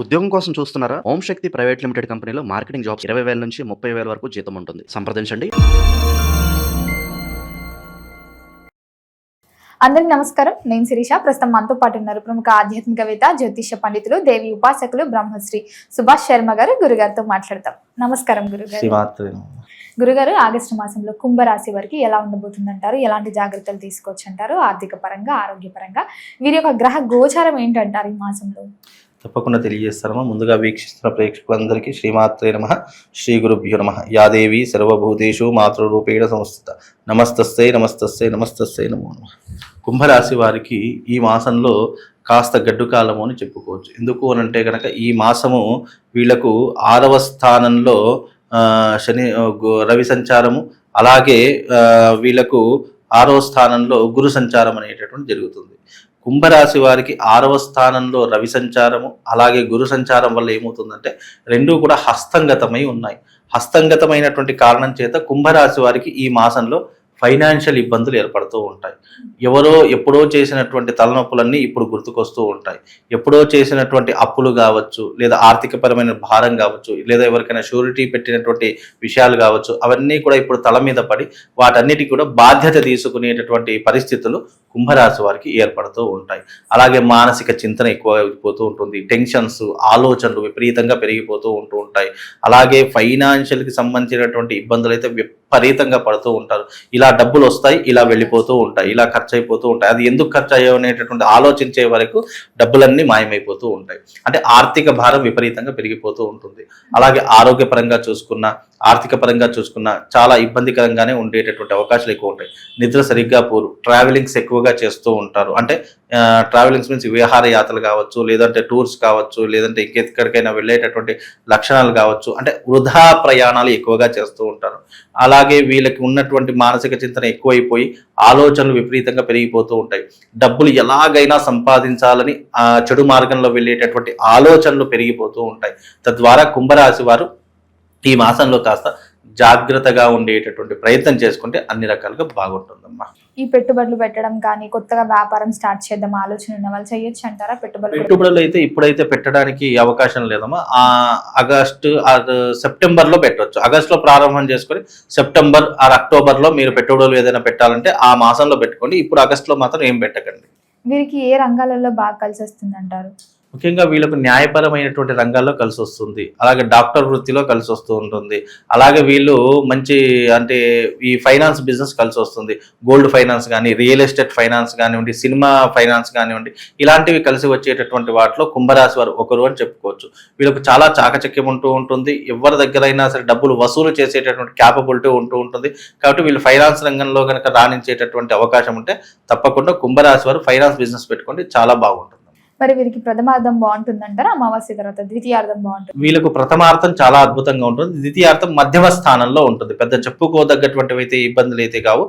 ఉద్యోగం కోసం చూస్తున్నారా? ఓం శక్తి ప్రైవేట్ లిమిటెడ్ కంపెనీలో మార్కెటింగ్ జాబ్స్ 20,000 నుంచి 30,000 వరకు జీతం ఉంటుంది. సంప్రదించండి. అందరికి నమస్కారం. నేను శిరీష. ప్రస్తుతం మనతో పాటు ఉన్నారు ప్రముఖ ఆధ్యాత్మికవేత్త, జ్యోతిష పండితులు, దేవి ఉపాసకులు బ్రహ్మశ్రీ సుభాష్ శర్మ గారు. గురుగారితో మాట్లాడతాం. నమస్కారం గురుగారు. గురుగారు, ఆగస్టు మాసంలో కుంభరాశి వారికి ఎలా ఉండబోతుందంటారు? ఎలాంటి జాగ్రత్తలు తీసుకోవచ్చు అంటారు? ఆర్థిక పరంగా, ఆరోగ్యపరంగా వీరి యొక్క గ్రహ గోచారం ఏంటంటారు ఈ మాసంలో? తప్పకుండా తెలియజేస్తారమ్మా. ముందుగా వీక్షిస్తున్న ప్రేక్షకులందరికీ శ్రీమాత్రే నమః, శ్రీ గురుభ్యో నమః. యాదేవి సర్వభూతేషు మాతృరూపేణ సంస్థిత. నమస్తస్సై నమస్తస్సై నమస్తస్సై నమో నమః. కుంభరాశి వారికి ఈ మాసంలో కాస్త గడ్డు కాలము అని చెప్పుకోవచ్చు. ఎందుకు అనంటే కనుక ఈ మాసము వీళ్లకు 6వ స్థానంలో రవి సంచారము, అలాగే వీళ్లకు 6వ స్థానంలో గురు సంచారం అనేటటువంటి జరుగుతుంది. కుంభరాశి వారికి 6వ స్థానంలో రవి సంచారము, అలాగే గురు సంచారం వల్ల ఏమవుతుందంటే రెండూ కూడా హస్తంగతమై ఉన్నాయి. హస్తంగతమైనటువంటి కారణం చేత కుంభరాశి వారికి ఈ మాసంలో ఫైనాన్షియల్ ఇబ్బందులు ఏర్పడుతూ ఉంటాయి. ఎప్పుడో చేసినటువంటి తలనొప్పులన్నీ ఇప్పుడు గుర్తుకొస్తూ ఉంటాయి. ఎప్పుడో చేసినటువంటి అప్పులు కావచ్చు, లేదా ఆర్థికపరమైన భారం కావచ్చు, లేదా ఎవరికైనా షూరిటీ పెట్టినటువంటి విషయాలు కావచ్చు, అవన్నీ కూడా ఇప్పుడు తల మీద పడి వాటన్నిటికీ కూడా బాధ్యత తీసుకునేటటువంటి పరిస్థితులు కుంభరాశి వారికి ఏర్పడుతూ ఉంటాయి. అలాగే మానసిక చింతన ఎక్కువ అయిపోతూ ఉంటుంది. టెన్షన్స్, ఆలోచనలు విపరీతంగా పెరిగిపోతూ ఉంటాయి. అలాగే ఫైనాన్షియల్కి సంబంధించినటువంటి ఇబ్బందులు అయితే విపరీతంగా పడుతూ ఉంటారు. ఇలా డబ్బులు వస్తాయి, ఇలా వెళ్ళిపోతూ ఉంటాయి, ఇలా ఖర్చు అయిపోతూ ఉంటాయి. అది ఎందుకు ఖర్చు అయ్యో అనేటటువంటి ఆలోచించే వరకు డబ్బులన్నీ మాయమైపోతూ ఉంటాయి. అంటే ఆర్థిక భారం విపరీతంగా పెరిగిపోతూ ఉంటుంది. అలాగే ఆరోగ్యపరంగా చూసుకున్నా, ఆర్థిక పరంగా చూసుకున్నా చాలా ఇబ్బందికరంగానే ఉండేటటువంటి అవకాశాలు ఎక్కువ ఉంటాయి. నిద్ర సరిగ్గా పోరు, ట్రావెలింగ్స్ ఎక్కువగా చేస్తూ ఉంటారు. అంటే ట్రావెలింగ్స్ మీన్స్ విహారయాత్రలు కావచ్చు, లేదంటే టూర్స్ కావచ్చు, లేదంటే ఇంకెక్కడికైనా వెళ్ళేటటువంటి లక్షణాలు కావచ్చు. అంటే వృధా ప్రయాణాలు ఎక్కువగా చేస్తూ ఉంటారు. అలాగే వీళ్ళకి ఉన్నటువంటి మానసిక చింతన ఎక్కువైపోయి ఆలోచనలు విపరీతంగా పెరిగిపోతూ ఉంటాయి. డబ్బులు ఎలాగైనా సంపాదించాలని చెడు మార్గంలో వెళ్ళేటటువంటి ఆలోచనలు పెరిగిపోతూ ఉంటాయి. తద్వారా కుంభరాశి వారు ఈ మాసంలో కాస్త జాగ్రత్తగా ఉండేటటువంటి ప్రయత్నం చేసుకుంటే అన్ని రకాలుగా బాగుంటుందమ్మా. ఈ పెట్టుబడులు పెట్టడం కానీ, కొత్తగా వ్యాపారం స్టార్ట్ చేద్దాం ఆలోచన ఉన్న వాళ్ళు చేయొచ్చు అంటారా? పెట్టుబడులు అయితే ఇప్పుడైతే పెట్టడానికి అవకాశం లేదమ్మా. సెప్టెంబర్ లో పెట్టవచ్చు. ఆగస్టులో ప్రారంభం చేసుకొని సెప్టెంబర్ ఆర్ అక్టోబర్ లో మీరు పెట్టుబడులు ఏదైనా పెట్టాలంటే ఆ మాసంలో పెట్టుకోండి. ఇప్పుడు ఆగస్టులో మాత్రం ఏం పెట్టకండి. వీరికి ఏ రంగాలలో బాగా కలిసి వస్తుంది అంటారు? ముఖ్యంగా వీళ్ళకు న్యాయపరమైనటువంటి రంగాల్లో కలిసి వస్తుంది. అలాగే డాక్టర్ వృత్తిలో కలిసి వస్తూ ఉంటుంది. అలాగే వీళ్ళు మంచి అంటే ఈ ఫైనాన్స్ బిజినెస్ కలిసి వస్తుంది. గోల్డ్ ఫైనాన్స్ కానీ, రియల్ ఎస్టేట్ ఫైనాన్స్ కానివ్వండి, సినిమా ఫైనాన్స్ కానివ్వండి, ఇలాంటివి కలిసి వచ్చేటటువంటి వాటిలో కుంభరాశి వారు ఒకరు అని చెప్పుకోవచ్చు. వీళ్ళకు చాలా చాకచక్యం ఉంటూ ఉంటుంది. ఎవరి దగ్గరైనా సరే డబ్బులు వసూలు చేసేటటువంటి క్యాపబిలిటీ ఉంటూ ఉంటుంది. కాబట్టి వీళ్ళు ఫైనాన్స్ రంగంలో కనుక రాణించేటటువంటి అవకాశం ఉంటే తప్పకుండా కుంభరాశి వారు ఫైనాన్స్ బిజినెస్ పెట్టుకోండి, చాలా బాగుంటుంది. మరి వీరికి ప్రథమార్థం బాగుంటుందంటారా? అమావాస్య తర్వాత ద్వితీయార్థం బాగుంటుంది? వీళ్ళకు ప్రథమార్థం చాలా అద్భుతంగా ఉంటుంది. ద్వితీయార్థం మధ్యమ స్థానంలో ఉంటుంది. పెద్ద చెప్పుకోదగ్గటువంటివి అయితే ఇబ్బందులు అయితే కావు.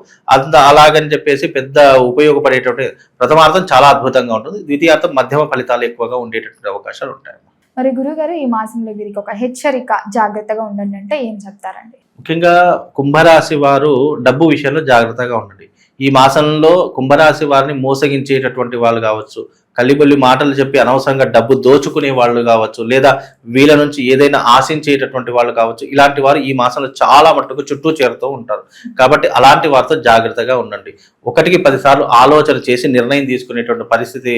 అలాగని చెప్పేసి పెద్ద ఉపయోగపడేటువంటి ప్రథమార్థం చాలా అద్భుతంగా ఉంటుంది. ద్వితీయార్థం మధ్యమ ఫలితాలు ఎక్కువగా ఉండేటటువంటి అవకాశాలు ఉంటాయి. మరి గురుగారు, ఈ మాసంలో వీరికి ఒక హెచ్చరిక, జాగ్రత్తగా ఉండండి అంటే ఏం చెప్తారండి? ముఖ్యంగా కుంభరాశి వారు డబ్బు విషయంలో జాగ్రత్తగా ఉండండి. ఈ మాసంలో కుంభరాశి వారిని మోసగించేటటువంటి వాళ్ళు కావచ్చు, కల్లిబొల్లి మాటలు చెప్పి అనవసరంగా డబ్బు దోచుకునే వాళ్ళు కావచ్చు, లేదా వీళ్ళ నుంచి ఏదైనా ఆశించేటటువంటి వాళ్ళు కావచ్చు, ఇలాంటి వారు ఈ మాసంలో చాలా మట్టుకు చుట్టూ చేరుతూ ఉంటారు. కాబట్టి అలాంటి వారితో జాగ్రత్తగా ఉండండి. 1కి 10 సార్లు ఆలోచన చేసి నిర్ణయం తీసుకునేటువంటి పరిస్థితి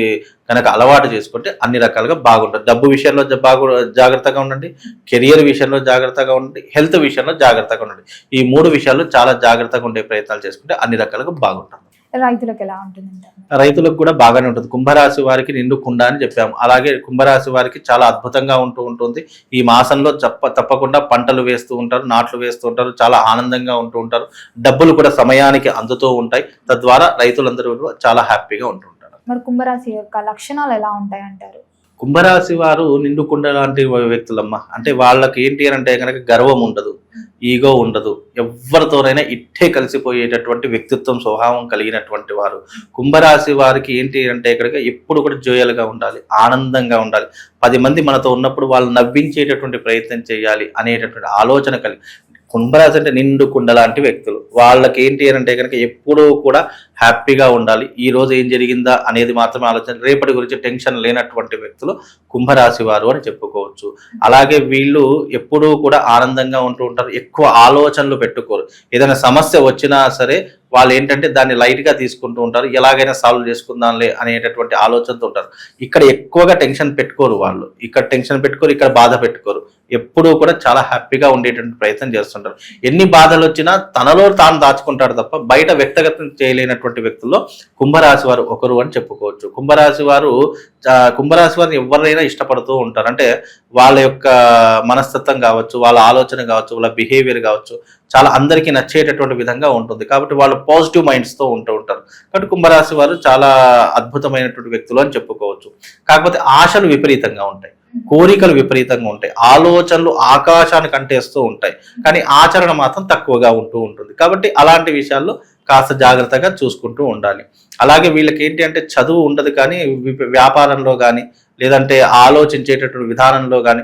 కనుక అలవాటు చేసుకుంటే అన్ని రకాలుగా బాగుంటుంది. డబ్బు విషయంలో జాగ్రత్తగా ఉండండి, కెరియర్ విషయంలో జాగ్రత్తగా ఉండండి, హెల్త్ విషయంలో జాగ్రత్తగా ఉండండి. ఈ 3 విషయాలు చాలా జాగ్రత్తగా ఉండే ప్రయత్నాలు చేసుకుంటే అన్ని రకాలుగా బాగుంటుంది. రైతులకు ఎలా ఉంటుంది? రైతులకు కూడా బాగానే ఉంటుంది. కుంభరాశి వారికి నిండు కుండ అని చెప్పాము. అలాగే కుంభరాశి వారికి చాలా అద్భుతంగా ఉంటుంది. ఈ మాసంలో తప్పకుండా పంటలు వేస్తూ ఉంటారు, నాట్లు వేస్తూ ఉంటారు, చాలా ఆనందంగా ఉంటారు. డబ్బులు కూడా సమయానికి అందుతూ ఉంటాయి. తద్వారా రైతులందరూ చాలా హ్యాపీగా ఉంటుంటారు. మరి కుంభరాశి యొక్క లక్షణాలు ఎలా ఉంటాయి అంటారు? కుంభరాశి వారు నిండుకుండ లాంటి వ్యక్తులమ్మ. అంటే వాళ్ళకి ఏంటి అని అంటే కనుక గర్వం ఉండదు, ఈగో ఉండదు. ఎవరితోనైనా ఇట్టే కలిసిపోయేటటువంటి వ్యక్తిత్వం, స్వభావం కలిగినటువంటి వారు. కుంభరాశి వారికి ఏంటి అంటే కనుక ఎప్పుడు కూడా జోయల్గా ఉండాలి, ఆనందంగా ఉండాలి. 10 మంది మనతో ఉన్నప్పుడు వాళ్ళు నవ్వించేటటువంటి ప్రయత్నం చేయాలి అనేటటువంటి ఆలోచన కలిగి కుంభరాశి అంటే నిండు కుండ లాంటి వ్యక్తులు. వాళ్ళకి ఏంటి అని అంటే కనుక ఎప్పుడూ కూడా హ్యాపీగా ఉండాలి. ఈ రోజు ఏం జరిగిందా అనేది మాత్రమే ఆలోచన, రేపటి గురించి టెన్షన్ లేనటువంటి వ్యక్తులు కుంభరాశి వారు అని చెప్పుకోవచ్చు. అలాగే వీళ్ళు ఎప్పుడూ కూడా ఆనందంగా ఉంటూ ఉంటారు, ఎక్కువ ఆలోచనలు పెట్టుకోరు. ఏదైనా సమస్య వచ్చినా సరే వాళ్ళు ఏంటంటే దాన్ని లైట్గా తీసుకుంటూ ఉంటారు, ఎలాగైనా సాల్వ్ చేసుకుందాంలే అనేటటువంటి ఆలోచనతో ఉంటారు. ఇక్కడ ఎక్కువగా టెన్షన్ పెట్టుకోరు వాళ్ళు, ఇక్కడ టెన్షన్ పెట్టుకోరు, ఇక్కడ బాధ పెట్టుకోరు. ఎప్పుడూ కూడా చాలా హ్యాపీగా ఉండేటువంటి ప్రయత్నం చేస్తుంటారు. ఎన్ని బాధలు వచ్చినా తనలో తాను దాచుకుంటాడు తప్ప బయట వ్యక్తిగతం చేయలేనటువంటి వ్యక్తుల్లో కుంభరాశి వారు ఒకరు అని చెప్పుకోవచ్చు. కుంభరాశి వారిని ఎవరైనా ఇష్టపడుతూ ఉంటారు. అంటే వాళ్ళ యొక్క మనస్తత్వం కావచ్చు, వాళ్ళ ఆలోచన కావచ్చు, వాళ్ళ బిహేవియర్ కావచ్చు, చాలా అందరికీ నచ్చేటటువంటి విధంగా ఉంటుంది. కాబట్టి వాళ్ళు పాజిటివ్ మైండ్స్తో ఉంటూ ఉంటారు. కాబట్టి కుంభరాశి వారు చాలా అద్భుతమైనటువంటి వ్యక్తులు అని చెప్పుకోవచ్చు. కాకపోతే ఆశలు విపరీతంగా ఉంటాయి, కోరికలు విపరీతంగా ఉంటాయి, ఆలోచనలు ఆకాశానికి అంటేస్తూ ఉంటాయి, కానీ ఆచరణ మాత్రం తక్కువగా ఉంటూ ఉంటుంది. కాబట్టి అలాంటి విషయాల్లో కాస్త జాగ్రత్తగా చూసుకుంటూ ఉండాలి. అలాగే వీళ్ళకి ఏంటి అంటే చదువు ఉండదు, కానీ వ్యాపారంలో కానీ లేదంటే ఆలోచించేటటువంటి విధానంలో కానీ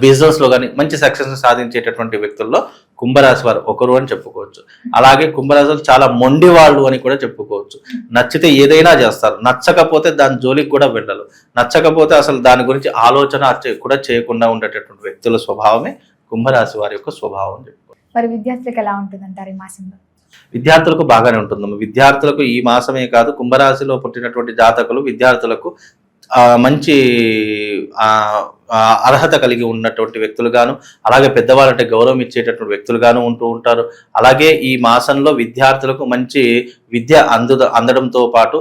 బిజినెస్లో కానీ మంచి సక్సెస్ సాధించేటటువంటి వ్యక్తుల్లో కుంభరాశి వారు ఒకరు అని చెప్పుకోవచ్చు. అలాగే కుంభరాశి వారు చాలా మొండి వాళ్ళు అని కూడా చెప్పుకోవచ్చు. నచ్చితే ఏదైనా చేస్తారు, నచ్చకపోతే దాని జోలికి కూడా వెళ్ళరు, నచ్చకపోతే అసలు దాని గురించి ఆలోచన కూడా చేయకుండా ఉండేటటువంటి వ్యక్తుల స్వభావమే కుంభరాశి వారి యొక్క స్వభావం అని చెప్పుకోవచ్చు. మరి విద్యార్థులకు ఎలా ఉంటుందంటారు ఈ మాసంలో? విద్యార్థులకు బాగానే ఉంటుందమ్మా. విద్యార్థులకు ఈ మాసమే కాదు, కుంభరాశిలో పుట్టినటువంటి జాతకులు విద్యార్థులకు మంచి అర్హత కలిగి ఉన్నటువంటి వ్యక్తులుగాను, అలాగే పెద్దవాళ్ళంటే గౌరవం ఇచ్చేటటువంటి వ్యక్తులుగాను ఉంటూ ఉంటారు. అలాగే ఈ మాసంలో విద్యార్థులకు మంచి విద్య అందడంతో పాటు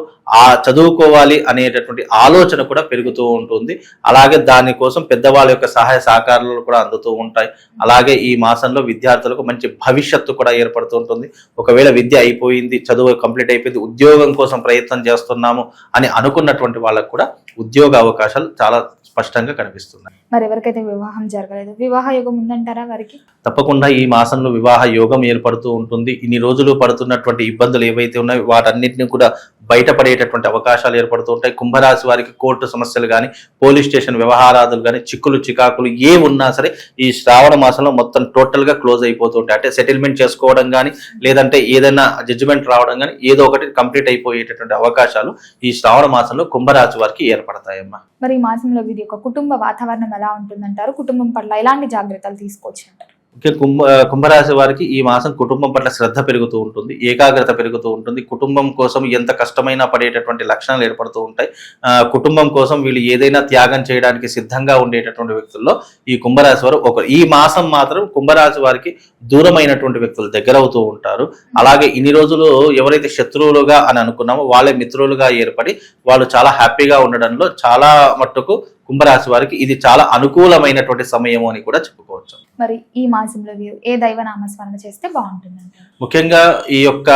చదువుకోవాలి అనేటటువంటి ఆలోచన కూడా పెరుగుతూ ఉంటుంది. అలాగే దానికోసం పెద్దవాళ్ళ యొక్క సహాయ సహకారాలు కూడా అందుతూ ఉంటాయి. అలాగే ఈ మాసంలో విద్యార్థులకు మంచి భవిష్యత్తు కూడా ఏర్పడుతూ ఉంటుంది. ఒకవేళ విద్య అయిపోయింది, చదువు కంప్లీట్ అయిపోయింది, ఉద్యోగం కోసం ప్రయత్నం చేస్తున్నాము అని అనుకున్నటువంటి వాళ్ళకు కూడా ఉద్యోగ అవకాశాలు చాలా స్పష్టంగా కనిపిస్తున్నాయి. మరి ఎవరికైతే వివాహం జరగలేదు, వివాహ యోగం ఉందంటారా వారికి? తప్పకుండా ఈ మాసంలో వివాహ యోగం ఏర్పడుతూ ఉంటుంది. ఇన్ని రోజులు పడుతున్నటువంటి ఇబ్బందులు ఏవైతే ఉన్నాయో వాటన్నిటిని కూడా బయటపడేటటువంటి అవకాశాలు ఏర్పడుతూ ఉంటాయి. కుంభరాశి వారికి కోర్టు సమస్యలు కానీ, పోలీస్ స్టేషన్ వ్యవహారాలు కానీ, చికాకులు ఏ ఉన్నా సరే ఈ శ్రావణ మాసంలో మొత్తం టోటల్గా క్లోజ్ అయిపోతూ ఉంటాయి. అంటే సెటిల్మెంట్ చేసుకోవడం కానీ, లేదంటే ఏదైనా జడ్జిమెంట్ రావడం కానీ, ఏదో ఒకటి కంప్లీట్ అయిపోయేటటువంటి అవకాశాలు ఈ శ్రావణ మాసంలో కుంభరాశి వారికి ఏర్పడతాయమ్మా. మరి ఈ మాసంలో వీరి యొక్క కుటుంబ వాతావరణం ఎలా ఉంటుందంటారు? కుటుంబం పట్ల ఎలాంటి జాగ్రత్తలు తీసుకోవచ్చు అంటారు? కుంభరాశి వారికి ఈ మాసం కుటుంబం పట్ల శ్రద్ధ పెరుగుతూ ఉంటుంది, ఏకాగ్రత పెరుగుతూ ఉంటుంది. కుటుంబం కోసం ఎంత కష్టమైనా పడేటటువంటి లక్షణాలు ఏర్పడుతూ ఉంటాయి. కుటుంబం కోసం వీళ్ళు ఏదైనా త్యాగం చేయడానికి సిద్ధంగా ఉండేటటువంటి వ్యక్తుల్లో ఈ కుంభరాశి వారు ఒకరు. ఈ మాసం మాత్రం కుంభరాశి వారికి దూరమైనటువంటి వ్యక్తులు దగ్గరవుతూ ఉంటారు. అలాగే ఇన్ని రోజులు ఎవరైతే శత్రువులుగా అని అనుకున్నామో వాళ్ళే మిత్రులుగా ఏర్పడి వాళ్ళు చాలా హ్యాపీగా ఉండడంలో చాలా మట్టుకు కుంభరాశి వారికి ఇది చాలా అనుకూలమైనటువంటి సమయము అని కూడా చెప్పుకోవచ్చు. మరి ఈ మాసంలో వీరు ఏ దైవ నామస్మరణ చేస్తే బాగుంటుందంట? ముఖ్యంగా ఈ యొక్క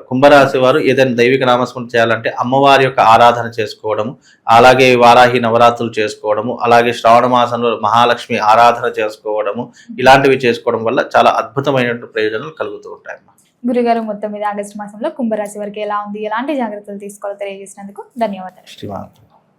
కుంభరాశి వారు ఏదైనా దైవిక నామస్మరణ చేయాలంటే అమ్మవారి యొక్క ఆరాధన చేసుకోవడము, అలాగే వారాహి నవరాత్రులు చేసుకోవడము, అలాగే శ్రావణ మాసంలో మహాలక్ష్మి ఆరాధన చేసుకోవడము, ఇలాంటివి చేసుకోవడం వల్ల చాలా అద్భుతమైనటువంటి ప్రయోజనాలు కలుగుతూ ఉంటాయి. గురుగారు, మొత్తం మీద ఆగస్టు మాసంలో కుంభరాశి వారికి ఎలా ఉంది, ఎలాంటి జాగ్రత్తలు తీసుకోవాలో తెలియజేసినందుకు ధన్యవాదాలు.